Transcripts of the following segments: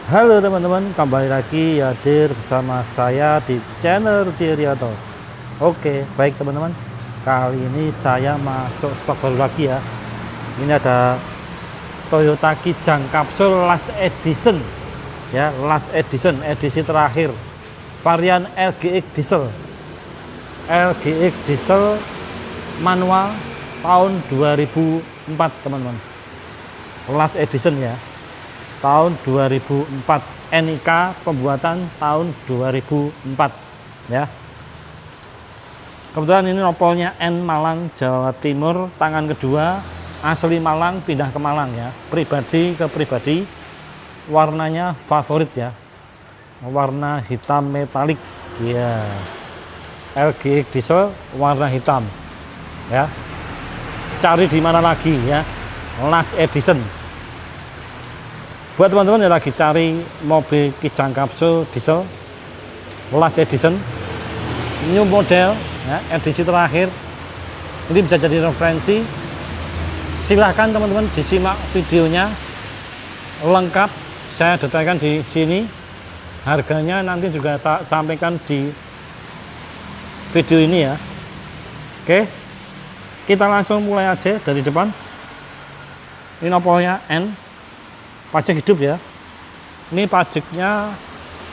Halo teman-teman, kembali lagi hadir bersama saya di channel Rutiaryanto. Oke, baik teman-teman. Kali ini saya masuk stok baru lagi ya. Ini ada Toyota Kijang Capsule Last Edition. Ya, Last Edition, edisi terakhir. Varian LGX diesel. LGX diesel manual tahun 2004, teman-teman. Last Edition ya. Tahun 2004, NIK pembuatan tahun 2004 ya. Kebetulan ini nopolnya N Malang Jawa Timur, tangan kedua, asli Malang pindah ke Malang ya, pribadi ke pribadi. Warnanya favorit ya, warna hitam metalik ya. LGX diesel warna hitam ya. Cari di mana lagi ya, Last Edition. Buat teman-teman yang lagi cari mobil Kijang Capsule diesel Last Edition, new model ya, edisi terakhir, ini bisa jadi referensi. Silahkan teman-teman disimak videonya lengkap, saya detailkan di sini. Harganya nanti juga tak sampaikan di video ini ya. Oke, kita langsung mulai aja dari depan. Ini nopolnya N, pajak hidup ya. Ini pajaknya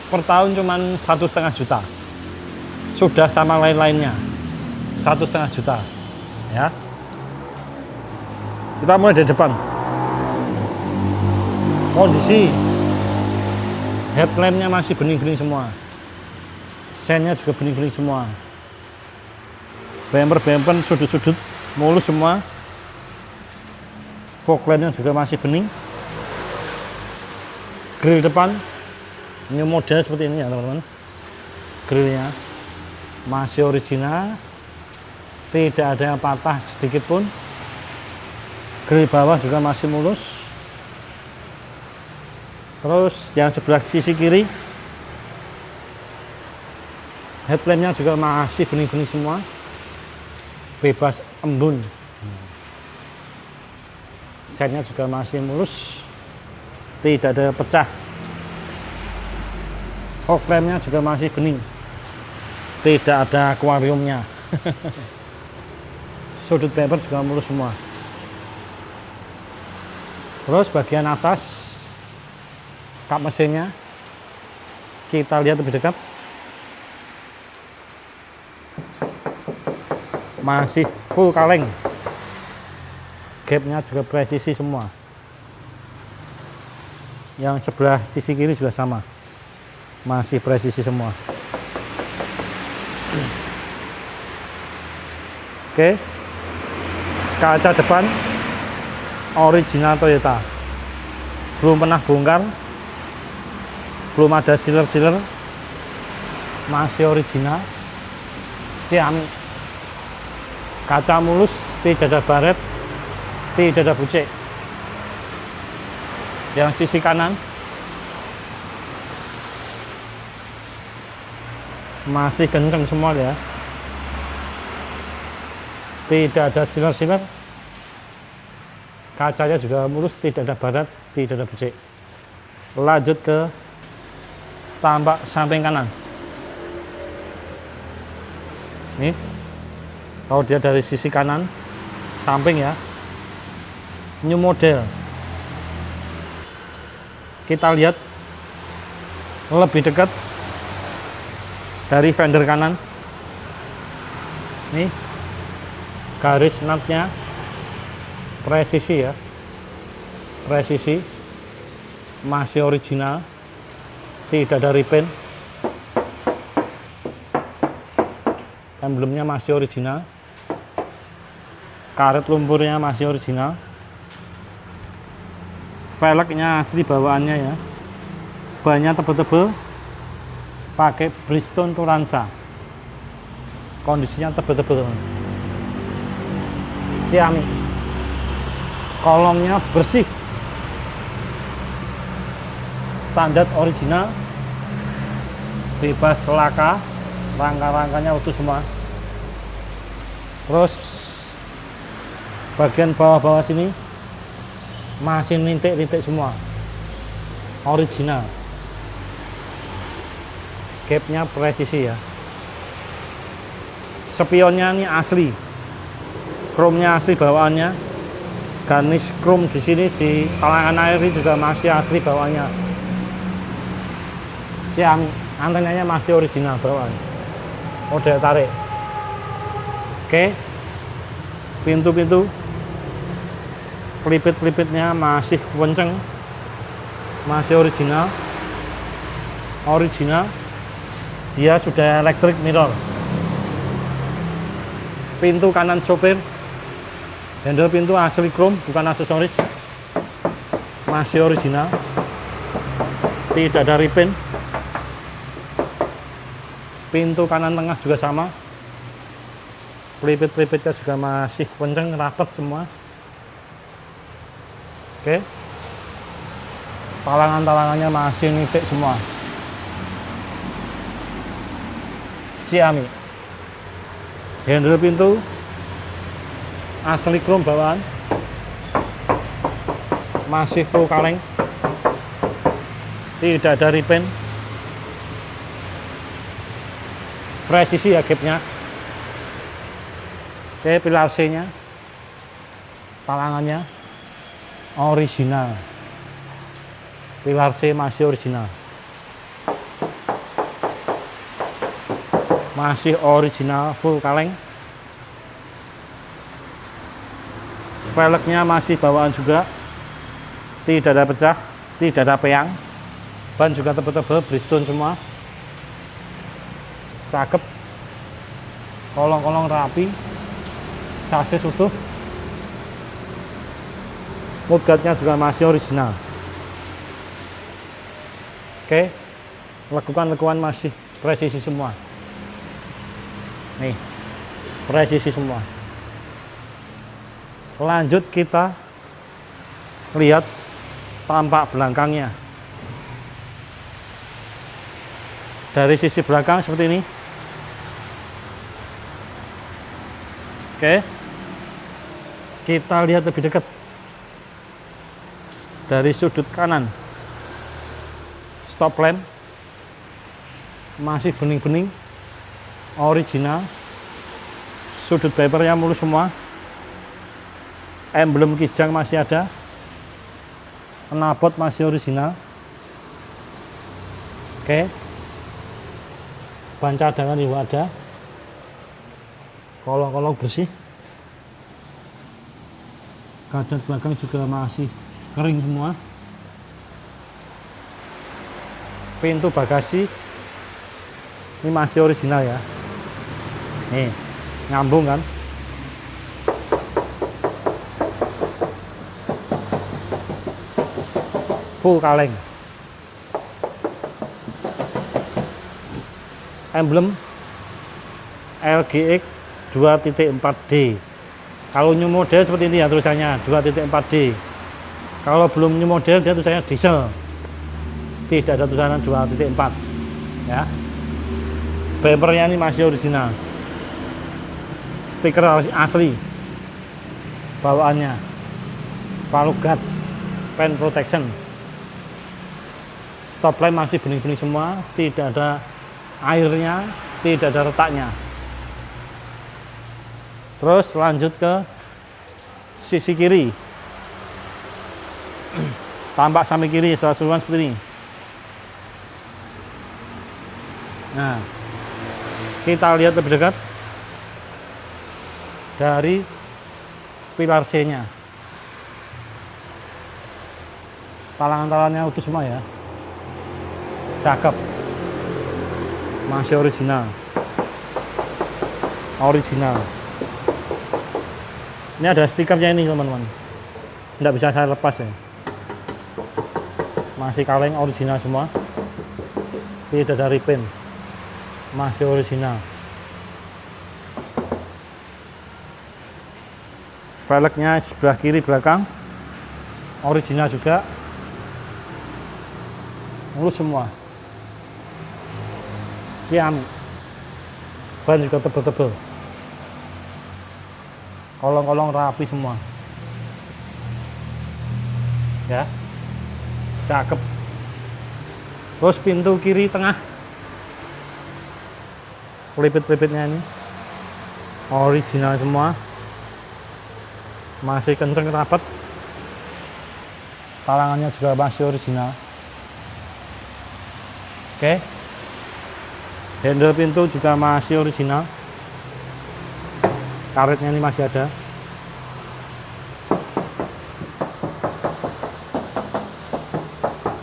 per tahun cuman 1,5 juta. Sudah sama lain-lainnya 1,5 juta ya. Kita mulai dari depan. Kondisi headlampnya masih bening-bening semua, sennya juga bening-bening semua, bumper sudut-sudut mulus semua, fog lampnya juga masih bening. Grill depan new model seperti ini ya teman-teman. Grillnya masih original, tidak ada yang patah sedikit pun. Grill bawah juga masih mulus. Terus yang sebelah sisi kiri, headlampnya juga masih bening-bening semua, bebas embun. Sennya juga masih mulus, tidak ada pecah. Fog lampnya juga masih bening, tidak ada akuariumnya. Sudut bumper juga mulus semua. Terus bagian atas kap mesinnya kita lihat lebih dekat, masih full kaleng, gapnya juga presisi semua. Yang sebelah sisi kiri juga sama, masih presisi semua. Oke, kaca depan original Toyota, belum pernah bongkar, belum ada sealer, masih original. Ciami, kaca mulus, tidak ada baret, tidak ada bucek. Yang sisi kanan masih kenceng semua ya, tidak ada sealer, kacanya juga mulus, tidak ada barat, tidak ada bucek. Lanjut ke tampak samping kanan. Ini kalau dia dari sisi kanan samping ya, new model. Kita lihat lebih dekat dari fender kanan. Ini garis nutnya presisi ya, presisi, masih original, tidak ada repaint. Emblemnya masih original, karet lumpurnya masih original. Velgnya asli bawaannya ya, bannya tebel-tebel, pakai Bridgestone Turanza, kondisinya tebel-tebel. Ciami, kolongnya bersih, standar original, bebas laka, rangka-rangkanya utuh semua. Terus bagian bawah-bawah sini masih rintik-rintik semua, original. gapnya presisi ya. Spionnya ini asli, chrome-nya asli bawaannya. Garnish chrome di sini di talangan air ini juga masih asli bawaannya. Xiaomi, antenanya masih original bawaan. Model tarik. Oke. Pintu-pintu pelipit-pelipitnya masih kenceng, masih original. Dia sudah electric mirror. Pintu kanan sopir, handle pintu asli chrome, bukan aksesoris, masih original, tidak ada repaint. Pintu kanan tengah juga sama, pelipit-pelipitnya juga masih kenceng, rapat semua. Oke, talangan-talangannya masih nitik semua. Xiaomi, handle pintu asli chrome bawaan, masih full kaleng, tidak ada repaint. Presisi ya gapnya. Oke, pilar C nya, talangannya original, pilar C masih original, masih original full kaleng. Velgnya masih bawaan juga, tidak ada pecah, tidak ada peyang. Ban juga tebel-tebel, Bridgestone semua, cakep. Kolong-kolong rapi, sasis utuh. Mudguardnya juga masih original. Oke, lekukan-lekukan masih presisi semua. Nih, presisi semua. Lanjut kita lihat tampak belakangnya. Dari sisi belakang seperti ini. Oke, kita lihat lebih dekat dari sudut kanan. Stop lamp masih bening-bening, original. Sudut bumpernya mulus semua. Emblem kijang masih ada, knalpot masih original. Oke, ban cadangan juga ada, kolong-kolong bersih, kaca belakang juga masih kering semua. Pintu bagasi ini masih original ya, nih nyambung kan. Full kaleng. Emblem LGX 2.4D. Kalau new model seperti ini ya tulisannya 2.4D. Kalau belum new model dia tulisannya diesel. Tidak ada tulisan 2.4 ya. Bumpernya ini masih original. Stiker asli. Bawaannya valve guard, pen protection. Stop lamp masih bening-bening semua, tidak ada airnya, tidak ada retaknya. Terus lanjut ke sisi kiri. Tampak samping kiri seluruhan seperti ini. Nah, kita lihat lebih dekat dari pilar C-nya. Talangan-talangannya utuh semua ya. Cakep, masih original. Ini ada stikernya ini teman-teman, tidak bisa saya lepas ya. Masih kaleng, original semua, tidak ada repaint, masih original. Velgnya sebelah kiri belakang original juga, mulus semua. Xiaomi, ban juga tebel-tebel, kolong-kolong rapi semua ya, cakep. Terus pintu kiri tengah pelipit-pelipitnya ini original semua, masih kenceng rapat, talangannya juga masih original. Oke, handle pintu juga masih original, karetnya ini masih ada.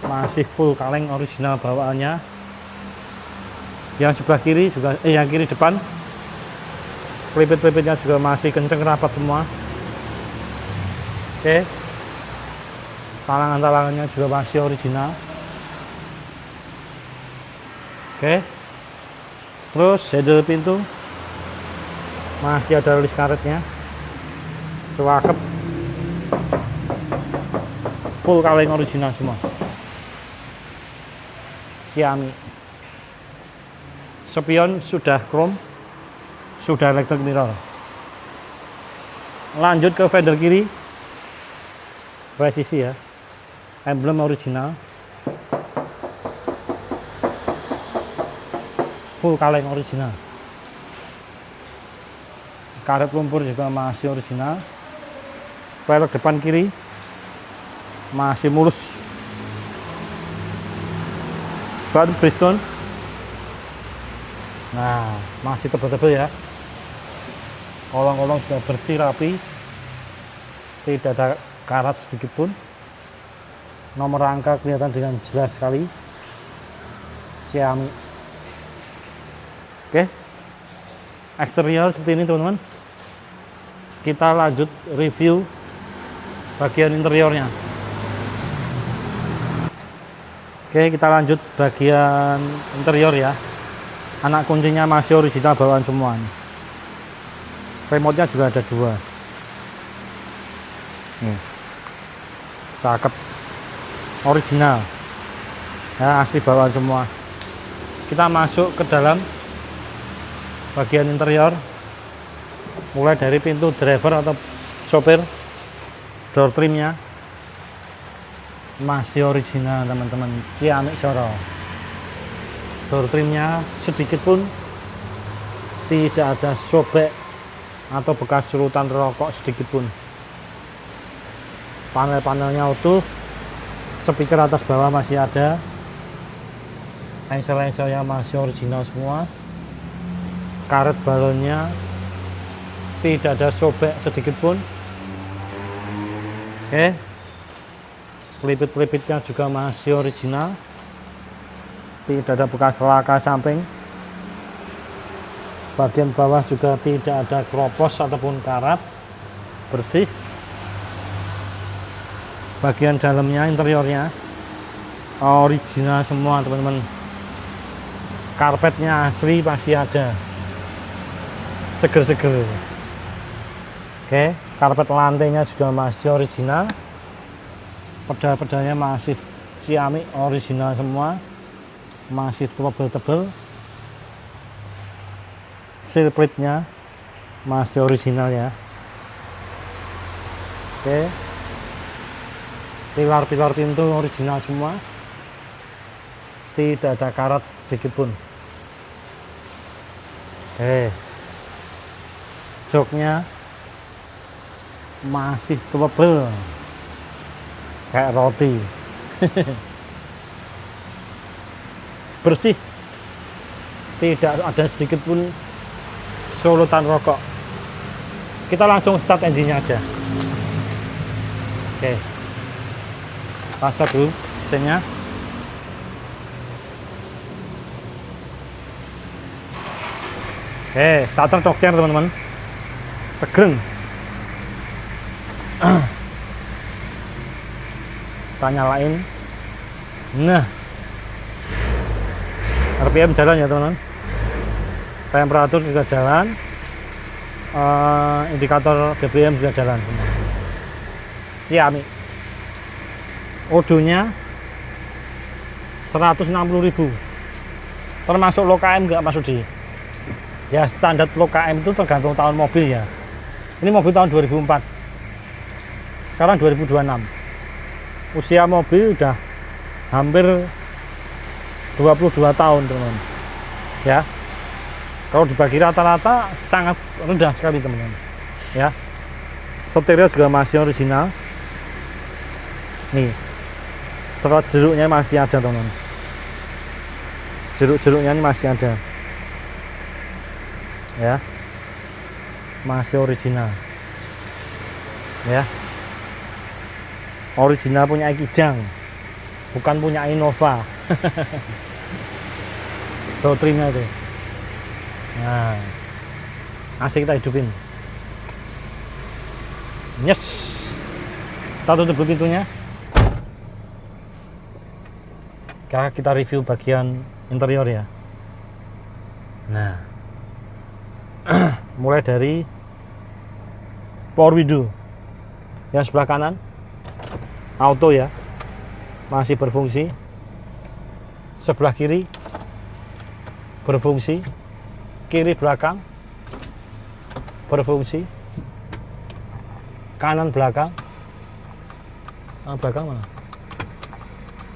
Masih full kaleng original bawaannya. Yang sebelah kiri juga, yang kiri depan, pelipit-pelipitnya juga masih kenceng rapat semua. Oke, talangan-talangannya juga masih original. Oke, terus handle pintu masih ada list karetnya, cakep, full kaleng original semua. Xiaomi. Spion sudah chrome, sudah electric mirror. Lanjut ke fender kiri, presisi ya, emblem original, full kaleng original. Karet lumpur juga masih original. Velg depan kiri masih mulus. Ban Bridgestone, nah masih tebal-tebal ya. Kolong-kolong sudah bersih rapi, tidak ada karat sedikit pun. Nomor angka kelihatan dengan jelas sekali. Xiaomi. Oke, eksterior seperti ini teman-teman. Kita lanjut review bagian interiornya. Oke, kita lanjut bagian interior ya. Anak kuncinya masih original bawaan semua nih. Remote-nya juga ada 2. Nih. Cakep. Original. Ya, asli bawaan semua. Kita masuk ke dalam bagian interior. Mulai dari pintu driver atau sopir, door trimnya masih original teman-teman, Xiaomi Soro. Door trimnya sedikit pun tidak ada sobek atau bekas surutan rokok sedikit pun. Panel-panelnya utuh, speaker atas bawah masih ada, engsel-engselnya masih original semua. Karet balonnya tidak ada sobek sedikit pun. Oke, pelipit-pelipitnya juga masih original, tidak ada bekas laka samping. Bagian bawah juga tidak ada kropos ataupun karat, bersih. Bagian dalamnya, interiornya original semua teman-teman. Karpetnya asli masih ada, seger-seger. Oke, karpet lantainya juga masih original. Pedal-pedalnya masih Xiaomi original semua, masih tebel-tebel. Seal plate-nya masih original ya. Oke, pilar-pilar pintu original semua, tidak ada karat sedikit pun. Oke, joknya masih tebel kayak roti. Bersih, tidak ada sedikit pun solutan rokok. Kita langsung start engine-nya aja. Oke, kita start dulu mesinnya. Oke, starter Dodge teman-teman, cegreng. Kita nyalain. Nah, RPM jalan ya teman-teman, temperatur juga jalan, indikator BBM juga jalan. Xiaomi. Odonya 160.000, termasuk low KM nggak Mas Udi? Ya standar low KM itu tergantung tahun mobil ya. Ini mobil tahun 2004, sekarang 2026. Usia mobil udah hampir 22 tahun teman-teman ya. Kalau dibagi rata-rata sangat rendah sekali teman-teman ya. Setirnya juga masih original nih, setelah jeruknya masih ada teman-teman, jeruk-jeruknya ini masih ada ya, masih original ya, original punya Kijang, bukan punya Innova. Door trimnya itu. Nah, AC kita hidupin. Yes. Kita tutup pintunya. Kita review bagian interior ya. Nah, mulai dari power window yang sebelah kanan auto ya, masih berfungsi. Sebelah kiri berfungsi, kiri belakang berfungsi, kanan belakang mana?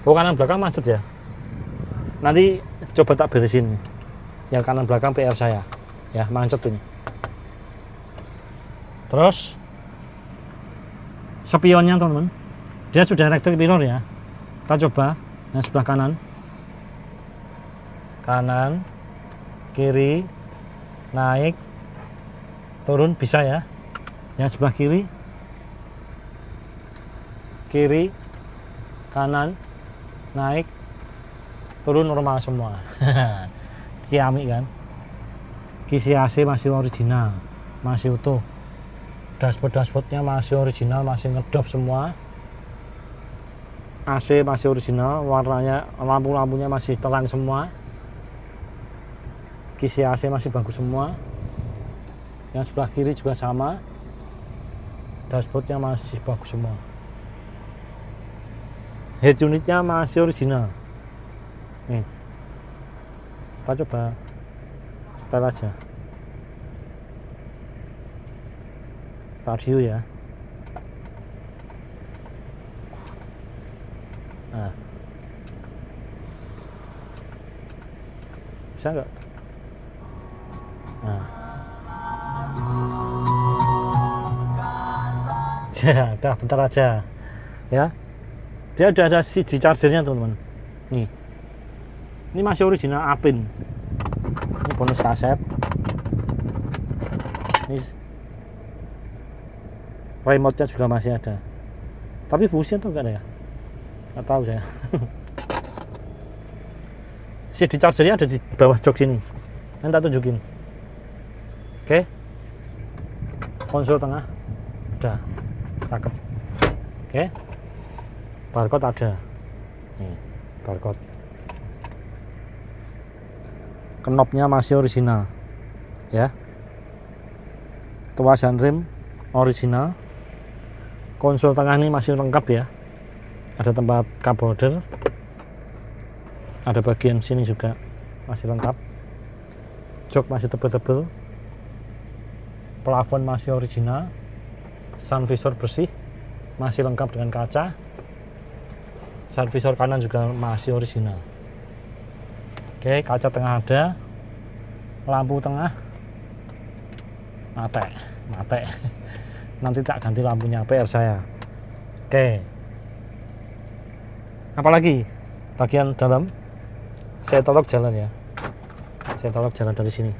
Oh, kanan belakang macet ya, nanti coba tak beresin yang kanan belakang PR saya ya, macet ini. Terus spionnya teman-teman, dia sudah electric mirror ya, kita coba yang sebelah kanan kiri, naik turun bisa ya. Yang sebelah kiri kanan naik turun normal semua. Ciamik kan. Kisi AC masih original, masih utuh. Dashboardnya masih original, masih ngedop semua. AC masih original, warnanya, lampu-lampunya masih terang semua. Kisi AC masih bagus semua. Yang sebelah kiri juga sama, dashboardnya masih bagus semua. Head unitnya masih original. Nih, kita coba setel aja. Radio ya. Nah, bisa nggak? Nah, ya, udah bentar aja ya. Dia udah ada CD chargernya teman-teman. Nih, ini masih original Apin. Ini bonus kaset. Ini remote-nya juga masih ada. Tapi busnya tuh enggak ada ya? Nggak tahu saya. CD chargernya ada di bawah jok sini. Nanti tak tunjukin. Oke. Konsol tengah. Udah. Cakep. Oke. Barcode ada. Nih, barcode. Knopnya masih original. Ya. Tuas dan rem original. Konsol tengah ini masih lengkap ya. Ada tempat cup holder. Ada bagian sini juga masih lengkap. Jok masih tebal-tebal. Plafon masih original. Sun visor bersih, masih lengkap dengan kaca. Sun visor kanan juga masih original. Oke, kaca tengah ada. Lampu tengah mate. Nanti tak ganti lampunya, PR saya. Oke. Apalagi bagian dalam saya tolak jalan ya. Saya tolak jalan dari sini.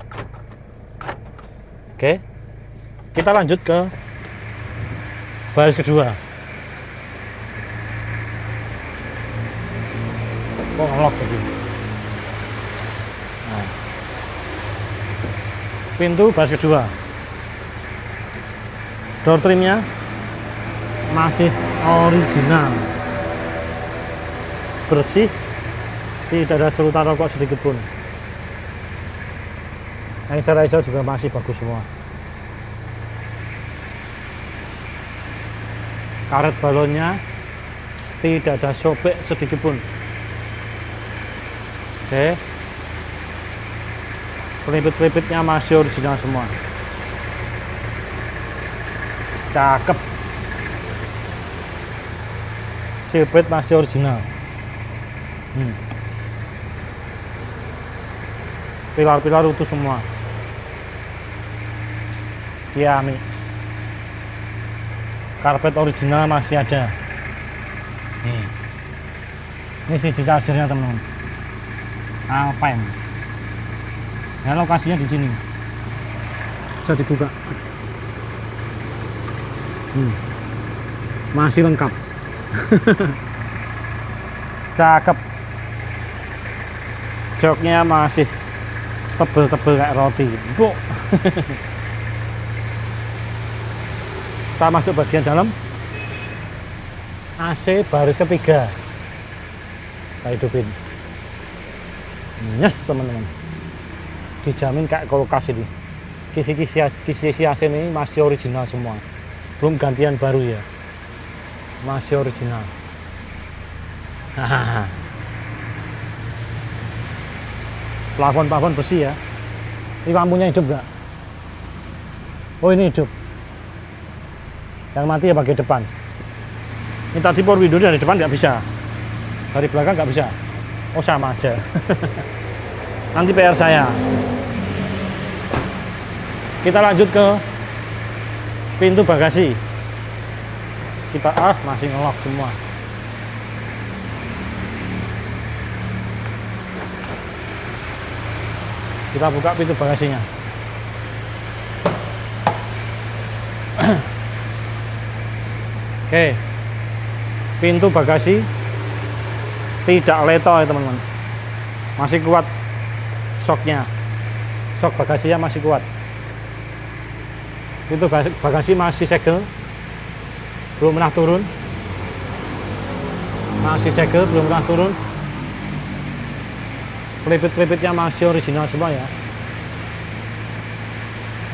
Oke. Kita lanjut ke baris kedua. Oh, ngelok tadi. Nah. Pintu baris kedua. Door trimnya masih original. Bersih. Tidak ada solutan rokok sedikit pun. Exterior juga masih bagus semua. Karet balonnya tidak ada sobek sedikit pun. Oke. Pelipit-pelipitnya masih original semua. Cakep. Seatbelt masih original. Pilar-pilar utuh semua. Ciami. Karpet original masih ada. Nih. Ini CD chargernya teman-teman. Alpine. Ya lokasinya di sini. Bisa dibuka. Masih lengkap. Cakep. Joknya masih tebel-tebel kayak roti. Bu. Kita masuk bagian dalam. AC baris ketiga. Kita hidupin. Yes teman-teman. Dijamin kayak kulkas ini. Kisi-kisi AC ini masih original semua. Belum gantian baru ya. Masih original. Plafon besi ya. Ini lampunya hidup nggak? Oh ini hidup. Yang mati ya bagian depan. Ini tadi power window dari depan nggak bisa. Dari belakang nggak bisa. Oh sama aja. Nanti PR saya. Kita lanjut ke pintu bagasi. Kita masih ngelok semua. Kita buka pintu bagasinya. Oke. Pintu bagasi tidak leto ya teman-teman. Masih kuat shocknya. Shock bagasinya masih kuat. Pintu bagasi masih segel. Belum pernah turun. Masih segel, belum pernah turun. Pelipit-pelipitnya masih original semua ya.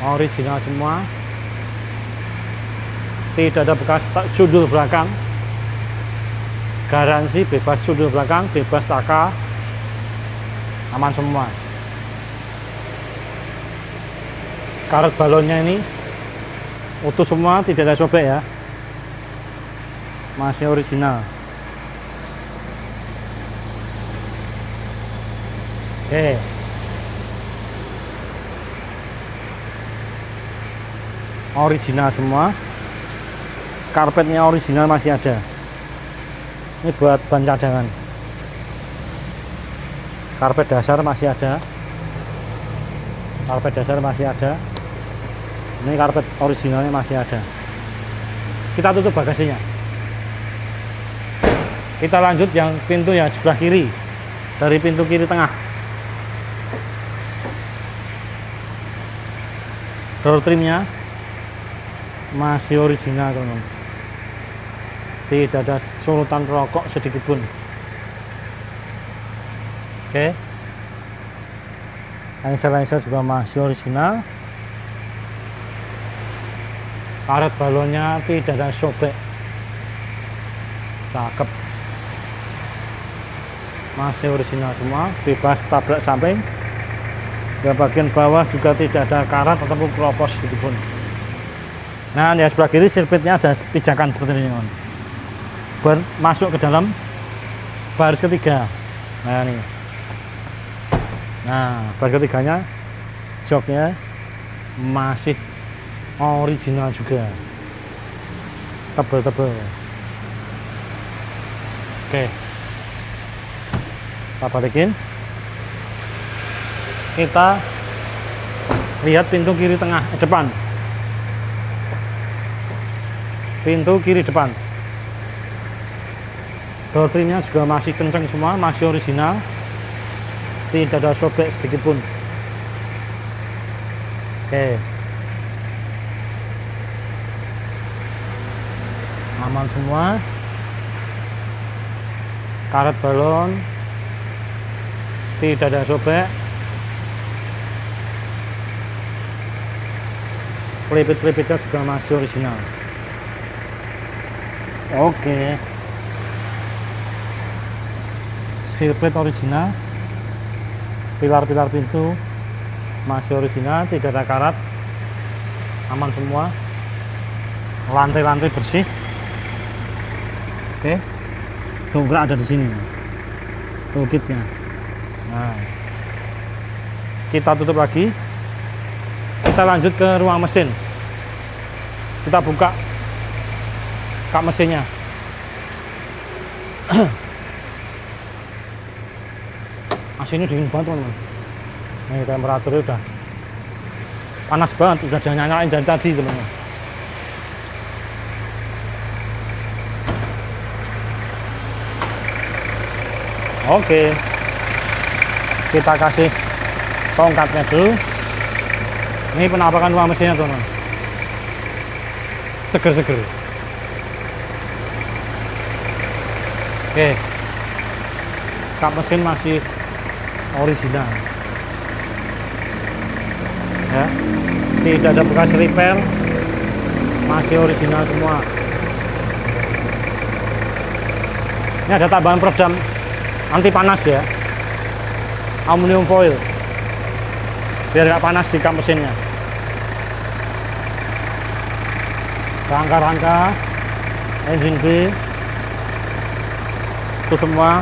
Original semua. Tidak ada bekas sundul belakang. Garansi bebas sundul belakang, bebas taka. Aman semua. Karet balonnya ini utuh semua, tidak ada sobek ya. Masih original. Oke. Original semua. Karpetnya original masih ada. Ini buat ban cadangan. Karpet dasar masih ada. Karpet dasar masih ada. Ini karpet originalnya masih ada. Kita tutup bagasinya. Kita lanjut yang pintu yang sebelah kiri. Dari pintu kiri tengah. Door trimnya masih original teman-teman. Tidak ada sorotan rokok sedikit pun. Oke. Laser juga masih original. Karet balonnya tidak ada sobek. Cakep. Masih original semua, bebas tabrak samping. Di bagian bawah juga tidak ada karat ataupun keropos sedikitpun. Nah, di sebelah kiri sirkuitnya ada pijakan seperti ini, masuk ke dalam baris ketiga. Nah, ini. Nah, baris ketiganya joknya masih original juga. Tebel-tebel. Oke. Kita balikin. Kita lihat pintu kiri tengah depan. Pintu kiri depan. Door trimnya juga masih kencang semua, masih original. Tidak ada sobek sedikit pun. Oke. Aman semua. Karet balon tidak ada sobek. Pelipit-pelipitnya juga masih original. Oke. Silplate original. Pilar-pilar pintu masih original, tidak ada karat. Aman semua. Lantai-lantai bersih. Oke. Dongkrak ada di sini. Toolkitnya. Nah. Kita tutup lagi. Kita lanjut ke ruang mesin. Kita buka kap mesinnya. AC-nya dingin banget teman-teman. Nih temperaturnya udah panas banget, udah jangan nyalain dari tadi teman-teman. Oke, kita kasih tongkatnya dulu. Ini penampakan ruang mesinnya teman-teman, seger-seger. Oke, kap mesin masih original ya, tidak ada bekas repair, masih original semua. Ini ada tambahan peredam anti panas ya, aluminium foil biar nggak panas di kap mesinnya. Rangka-rangka engine bay itu semua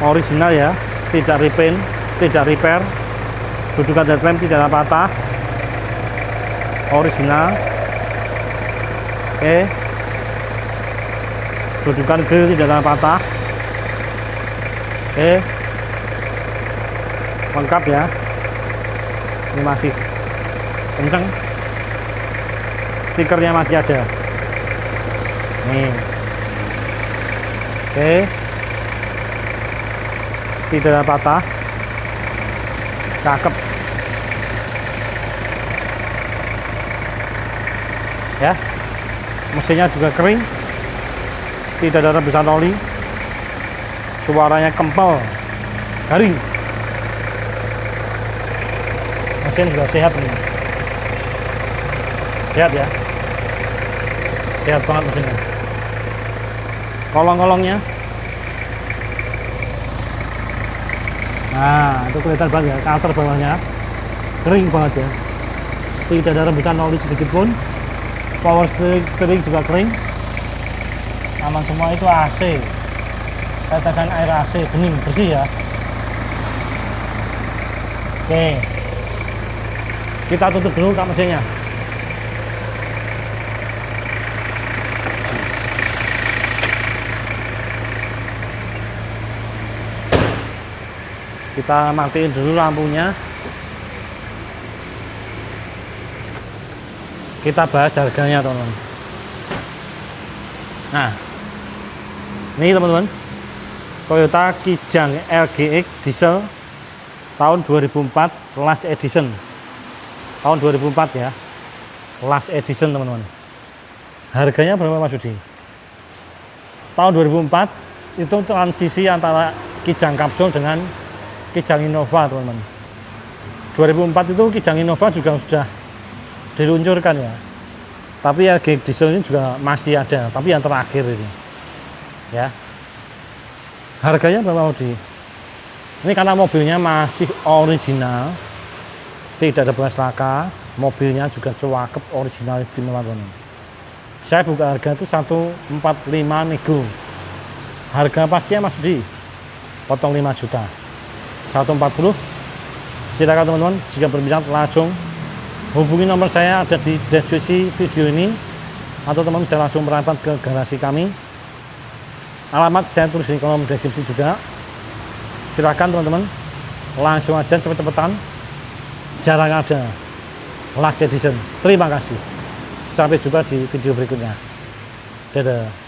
original ya, tidak repaint, tidak repair. Dudukan headlamp tidak patah, original. Oke, dudukan grill tidak patah. Oke, lengkap ya. Ini masih kenceng, stikernya masih ada nih. Oke, tidak ada patah, cakep ya. Mesinnya juga kering, tidak ada rebusan oli, suaranya kental, garing. Mesin juga sehat nih, sehat ya, sehat banget mesinnya. Kolong-kolongnya, nah itu kelihatan banget ya, cover bawahnya kering banget ya, tidak ada rebusan oli sedikit pun. Power steering juga kering, aman semua. Itu AC, tetesan air AC bening bersih ya. Oke, kita tutup dulu kap mesinnya. Kita matiin dulu lampunya. Kita bahas harganya teman-teman. Nah, ini teman-teman, Toyota Kijang LGX diesel tahun 2004 last edition. Tahun 2004 ya, last edition teman-teman. Harganya berapa Mas Yudi? Tahun 2004 itu transisi antara Kijang Kapsul dengan Kijang Innova teman-teman. 2004 itu Kijang Innova juga sudah diluncurkan ya, tapi LGX diesel ini juga masih ada, tapi yang terakhir ini ya. Harganya berapa Odi? Ini karena mobilnya masih original, tidak ada bekas laka, mobilnya juga cakep, original istimewa teman-teman. Saya buka harga itu 145 nego. Harga pastinya Mas Odi potong 5 juta. 140. Silakan teman-teman, jika berminat langsung hubungi nomor saya ada di deskripsi video ini, atau teman-teman bisa langsung merapat ke garasi kami. Alamat saya tulis di kolom deskripsi juga. Silakan teman-teman, langsung aja cepet-cepetan, jarang ada last edition. Terima kasih, sampai jumpa di video berikutnya. Dadah.